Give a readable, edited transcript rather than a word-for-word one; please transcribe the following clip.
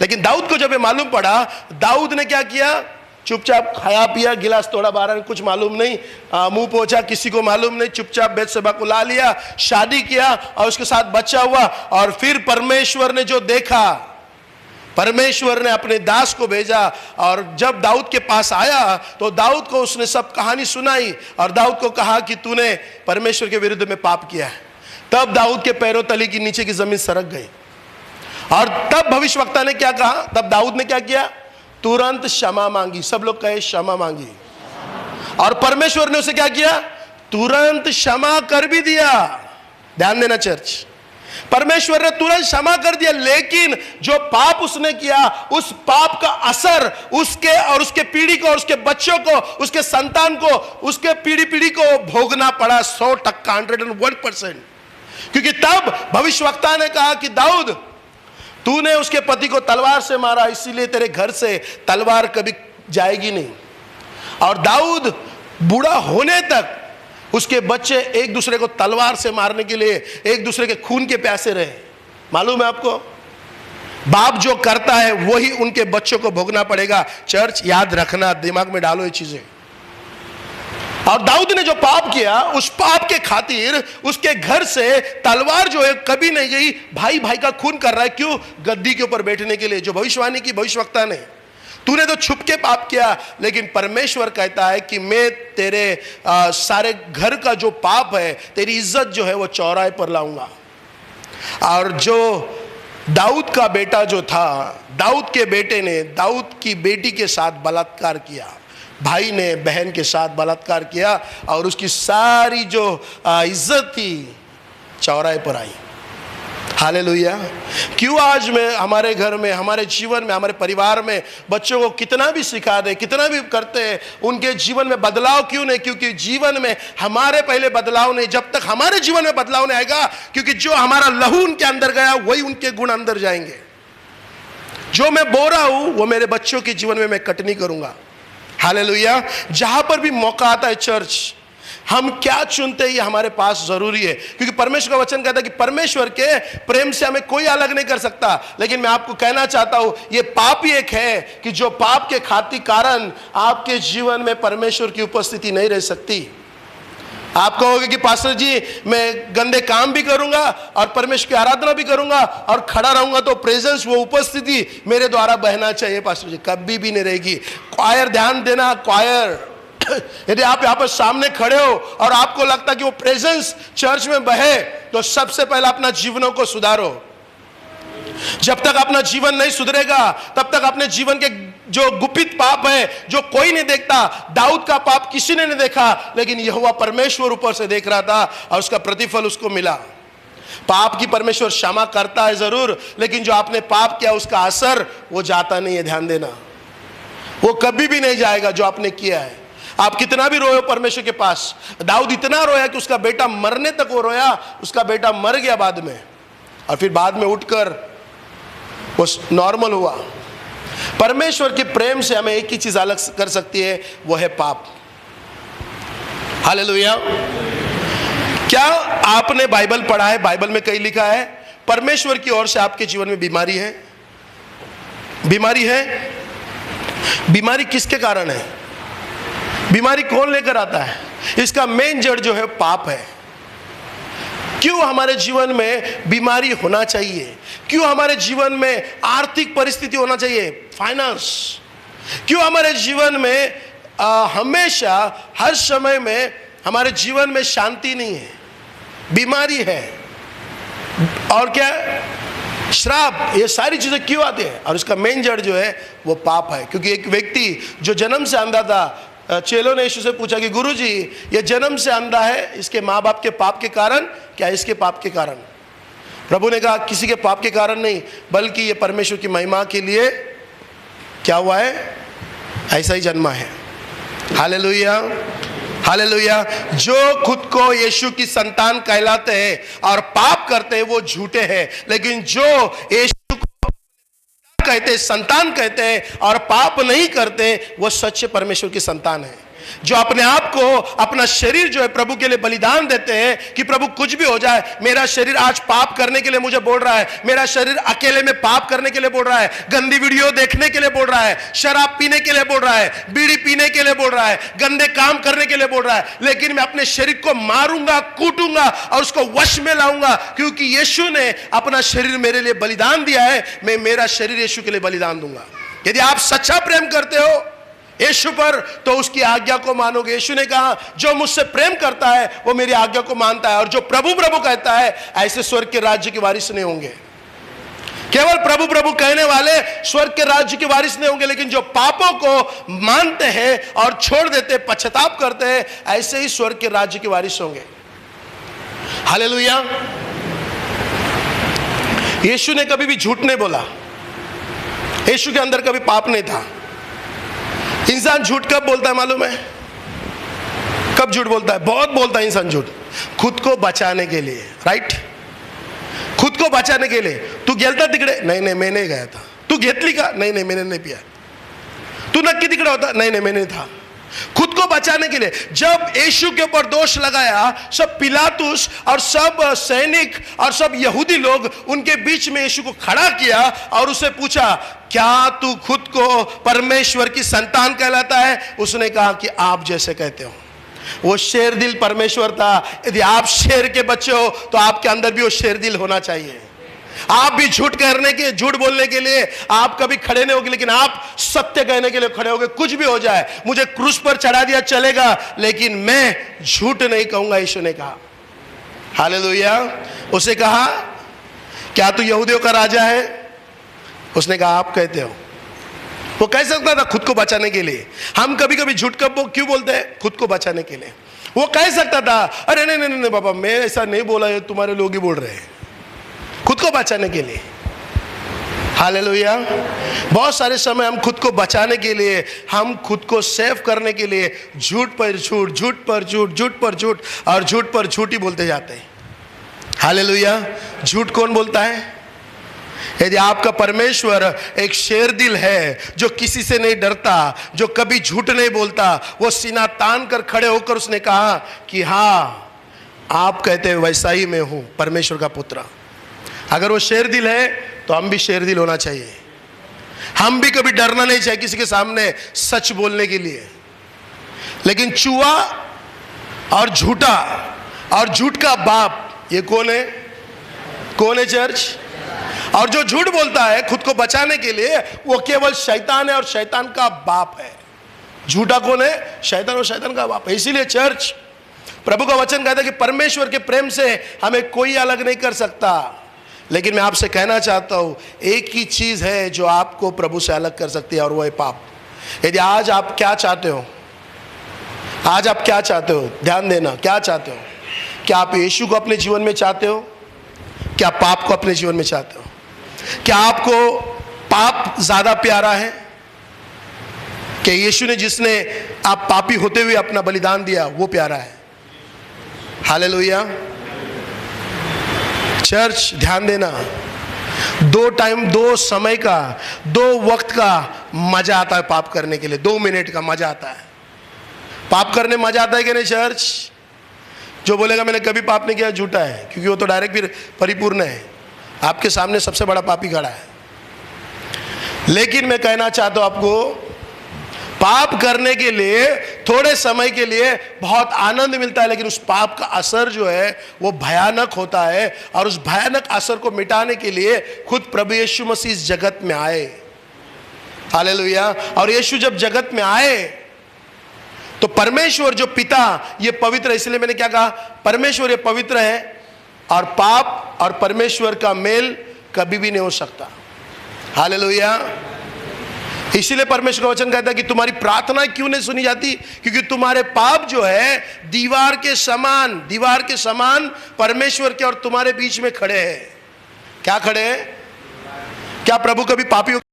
लेकिन दाऊद को जब ये मालूम पड़ा, दाऊद ने क्या किया? चुपचाप खाया पिया, गिलास तोड़ा बारह, कुछ मालूम नहीं, मुंह पोंछा, किसी को मालूम नहीं, चुपचाप बेतशेबा को ला लिया, शादी किया और उसके साथ बच्चा हुआ। और फिर परमेश्वर ने जो देखा, परमेश्वर ने अपने दास को भेजा और जब दाऊद के पास आया तो दाऊद को उसने सब कहानी सुनाई और दाऊद को कहा कि तूने परमेश्वर के विरुद्ध में पाप किया है। तब दाऊद के पैरों तले की नीचे की जमीन सरक गई। और तब भविष्यवक्ता ने क्या कहा? तब दाऊद ने क्या किया? तुरंत क्षमा मांगी। सब लोग कहे क्षमा मांगी। और परमेश्वर ने उसे क्या किया? तुरंत क्षमा कर भी दिया। ध्यान देना चर्च, परमेश्वर ने तुरंत क्षमा कर दिया, लेकिन जो पाप उसने किया, उस पाप का असर उसके और उसके पीढ़ी को और उसके बच्चों को, उसके संतान को, उसके पीढ़ी को भोगना पड़ा 100%, 101%। क्योंकि तब भविष्यवक्ता ने कहा कि दाऊद, तूने उसके पति को तलवार से मारा, इसीलिए तेरे घर से तलवार कभी जाएगी नहीं। और दाऊद बूढ़ा होने तक उसके बच्चे एक दूसरे को तलवार से मारने के लिए एक दूसरे के खून के प्यासे रहे। मालूम है आपको, बाप जो करता है वही उनके बच्चों को भोगना पड़ेगा। चर्च याद रखना, दिमाग में डालो ये चीजें। और दाऊद ने जो पाप किया, उस पाप के खातिर उसके घर से तलवार जो है कभी नहीं गई। भाई भाई का खून कर रहा है, क्यों? गद्दी के ऊपर बैठने के लिए। जो भविष्यवाणी की भविष्यवक्ता ने, तूने तो छुप के पाप किया, लेकिन परमेश्वर कहता है कि मैं तेरे सारे घर का जो पाप है, तेरी इज्जत जो है वो चौराहे पर लाऊंगा। और जो दाऊद का बेटा जो था, दाऊद के बेटे ने दाऊद की बेटी के साथ बलात्कार किया, भाई ने बहन के साथ बलात्कार किया और उसकी सारी जो इज्जत थी चौराहे पर आई। हालेलुया। क्यों आज में हमारे घर में, हमारे जीवन में, हमारे परिवार में बच्चों को कितना भी सिखा दे, कितना भी करते हैं, उनके जीवन में बदलाव क्यों नहीं? क्योंकि जीवन में हमारे पहले बदलाव नहीं। जब तक हमारे जीवन में बदलाव नहीं आएगा, क्योंकि जो हमारा लहू उनके अंदर गया वही उनके गुण अंदर जाएंगे। जो मैं बो रहा हूं वो मेरे बच्चों के जीवन में मैं कटनी करूंगा। हालेलुया। जहां पर भी मौका आता है चर्च, हम क्या चुनते हैं ये हमारे पास जरूरी है। क्योंकि परमेश्वर का वचन कहता है कि परमेश्वर के प्रेम से हमें कोई अलग नहीं कर सकता। लेकिन मैं आपको कहना चाहता हूं, ये पाप ही एक है कि जो पाप के खातिर कारण आपके जीवन में परमेश्वर की उपस्थिति नहीं रह सकती। आप कहोगे कि पास्टर जी मैं गंदे काम भी करूंगा और परमेश्वर की आराधना भी करूंगा और खड़ा रहूंगा तो प्रेजेंस, वो उपस्थिति मेरे द्वारा बहना चाहिए। पास्टर जी कभी भी नहीं रहेगी। क्वायर, ध्यान देना, क्वायर, यदि आप यहाँ पर सामने खड़े हो और आपको लगता कि वो प्रेजेंस चर्च में बहे, तो सबसे पहले अपना जीवनों को सुधारो। जब तक अपना जीवन नहीं सुधरेगा तब तक अपने जीवन के जो गुपित पाप है, जो कोई नहीं देखता, दाऊद का पाप किसी ने नहीं देखा, लेकिन यहोवा परमेश्वर ऊपर से देख रहा था और उसका प्रतिफल उसको मिला। पाप की परमेश्वर क्षमा करता है जरूर, लेकिन जो आपने पाप किया उसका असर वो जाता नहीं है। ध्यान देना, वो कभी भी नहीं जाएगा जो आपने किया है। आप कितना भी रोए परमेश्वर के पास। दाऊद इतना रोया कि उसका बेटा मरने तक वो रोया। उसका बेटा मर गया बाद में, और फिर बाद में उठकर वो नॉर्मल हुआ। परमेश्वर के प्रेम से हमें एक ही चीज अलग कर सकती है, वो है पाप। हालेलुया। क्या आपने बाइबल पढ़ा है? बाइबल में कहीं लिखा है परमेश्वर की ओर से आपके जीवन में बीमारी है? बीमारी है? बीमारी किसके कारण है? बीमारी कौन लेकर आता है? इसका मेन जड़ जो है पाप है। क्यों हमारे जीवन में बीमारी होना चाहिए? क्यों हमारे जीवन में आर्थिक परिस्थिति होना चाहिए, फाइनेंस? क्यों हमारे जीवन में हमेशा हर समय में हमारे जीवन में शांति नहीं है? बीमारी है। और क्या? श्राप। ये सारी चीजें क्यों आती है? और इसका मेन जड़ जो है वो पाप है। क्योंकि एक व्यक्ति जो जन्म से अंधा था, चेलों ने यीशु से पूछा कि गुरुजी ये जन्म से अंधा है, इसके माँ बाप के पाप के कारण, क्या इसके पाप के कारण? प्रभु ने कहा किसी के पाप के कारण नहीं, बल्कि ये परमेश्वर की महिमा के लिए क्या हुआ है, ऐसा ही जन्मा है। Hallelujah, hallelujah. जो खुद को यीशु की संतान कहलाते हैं और पाप करते हैं वो झूठे हैं, लेकिन जो यीशु कहते, संतान कहते हैं और पाप नहीं करते, वो सच्चे परमेश्वर की संतान है। जो अपने आप को, अपना शरीर जो है प्रभु के लिए बलिदान देते हैं कि प्रभु कुछ भी हो जाए, मेरा शरीर आज पाप करने के लिए मुझे बोल रहा है, मेरा शरीर अकेले में पाप करने के लिए बोल रहा है, गंदी वीडियो देखने के लिए बोल रहा है, शराब पीने के लिए बोल रहा है, बीड़ी पीने के लिए बोल रहा है, गंदे काम करने के लिए बोल रहा है, लेकिन मैं अपने शरीर को मारूंगा, कूटूंगा और उसको वश में लाऊंगा, क्योंकि यीशु ने अपना शरीर मेरे लिए बलिदान दिया है। मैं मेरा शरीर यीशु के लिए बलिदान दूंगा। यदि आप सच्चा प्रेम करते हो यीशु पर, तो उसकी आज्ञा को मानोगे। यीशु ने कहा, जो मुझसे प्रेम करता है वो मेरी आज्ञा को मानता है, और जो प्रभु प्रभु कहता है ऐसे स्वर्ग के राज्य के वारिस नहीं होंगे। केवल प्रभु प्रभु कहने वाले स्वर्ग के राज्य के वारिस नहीं होंगे, लेकिन जो पापों को मानते हैं और छोड़ देते, पश्चाताप करते हैं, ऐसे ही स्वर्ग के राज्य के वारिस होंगे। हालेलुया। यीशु ने कभी भी झूठ नहीं बोला। यीशु के अंदर कभी पाप नहीं था। इंसान झूठ कब बोलता है मालूम है? कब झूठ बोलता है? बहुत बोलता है इंसान झूठ, खुद को बचाने के लिए। राइट, खुद को बचाने के लिए। तू गेलता तिकडे? नहीं नहीं मैं नहीं गया था। तू घेतली का? नहीं नहीं मैंने नहीं पिया। तू नक्की तिकडे होता? नहीं नहीं मैंने था। खुद को बचाने के लिए जब यीशु के ऊपर दोष लगाया, सब पिलातुस और सब सैनिक और सब यहूदी लोग उनके बीच में यीशु को खड़ा किया और उससे पूछा, क्या तू खुद को परमेश्वर की संतान कहलाता है? उसने कहा कि आप जैसे कहते हो। वो शेर दिल परमेश्वर था। यदि आप शेर के बच्चे हो तो आपके अंदर भी वो शेर दिल होना चाहिए। आप भी झूठ बोलने के लिए आप कभी खड़े नहीं होगे, लेकिन आप सत्य कहने के लिए खड़े होगे। कुछ भी हो जाए, मुझे क्रूस पर चढ़ा दिया चलेगा, लेकिन मैं झूठ नहीं कहूंगा, यीशु ने कहा। हालेलुया। उसे कहा, क्या तू यहूदियों का राजा है? उसने कहा, आप कहते हो। वो कह सकता था खुद को बचाने के लिए। हम कभी कभी झूठ क्यों बोलते हैं? खुद को बचाने के लिए। वो कह सकता था, अरे नहीं नहीं नहीं बाबा, मैं ऐसा नहीं बोला, ये तुम्हारे लोग ही बोल रहे हैं, खुद को बचाने के लिए। हालेलुया। बहुत सारे समय हम खुद को बचाने के लिए, हम खुद को सेव करने के लिए झूठ पर झूठ, झूठ पर झूठ, झूठ पर झूठ और झूठ पर झूठ ही बोलते जाते हैं। हालेलुया। झूठ कौन बोलता है? यदि आपका परमेश्वर एक शेर दिल है, जो किसी से नहीं डरता, जो कभी झूठ नहीं बोलता, वो सीना तान कर खड़े होकर उसने कहा कि हाँ, आप कहते हैं वैसा ही मैं हूं, परमेश्वर का पुत्र। अगर वो शेर दिल है तो हम भी शेर दिल होना चाहिए। हम भी कभी डरना नहीं चाहिए किसी के सामने सच बोलने के लिए। लेकिन चूहा और झूठा और झूठ का बाप, ये कौन है? कौन है चर्च? और जो झूठ बोलता है खुद को बचाने के लिए, वो केवल शैतान है और शैतान का बाप है। झूठा कौन है? शैतान और शैतान का बाप है। इसीलिए चर्च, प्रभु का वचन कहता है कि परमेश्वर के प्रेम से हमें कोई अलग नहीं कर सकता। लेकिन मैं आपसे कहना चाहता हूं, एक ही चीज है जो आपको प्रभु से अलग कर सकती है, और वो है पाप। यदि आज आप क्या चाहते हो, आज आप क्या चाहते हो? ध्यान देना, क्या चाहते हो? क्या आप यीशु को अपने जीवन में चाहते हो? क्या पाप को अपने जीवन में चाहते हो? क्या आपको पाप ज्यादा प्यारा है कि यीशु ने, जिसने आप पापी होते हुए अपना बलिदान दिया, वो प्यारा है? हालेलुया। चर्च ध्यान देना, दो समय का, 2 वक्त का मजा आता है पाप करने के लिए। 2 मिनट का मजा आता है पाप करने। मजा आता है कि नहीं चर्च? जो बोलेगा मैंने कभी पाप नहीं किया, झूठा है, क्योंकि वो तो डायरेक्ट फिर परिपूर्ण है। आपके सामने सबसे बड़ा पापी खड़ा है। लेकिन मैं कहना चाहता हूं आपको, पाप करने के लिए थोड़े समय के लिए बहुत आनंद मिलता है, लेकिन उस पाप का असर जो है वो भयानक होता है। और उस भयानक असर को मिटाने के लिए खुद प्रभु यीशु मसीह इस जगत में आए। हालेलुया। और यीशु जब जगत में आए तो परमेश्वर जो पिता, ये पवित्र है, इसलिए मैंने क्या कहा, परमेश्वर ये पवित्र है, और पाप और परमेश्वर का मेल कभी भी नहीं हो सकता। हालेलुया। इसीलिए परमेश्वर का वचन कहता है कि तुम्हारी प्रार्थना क्यों नहीं सुनी जाती? क्योंकि तुम्हारे पाप जो है दीवार के समान परमेश्वर के और तुम्हारे बीच में खड़े हैं। क्या खड़े हैं? क्या प्रभु कभी पापियों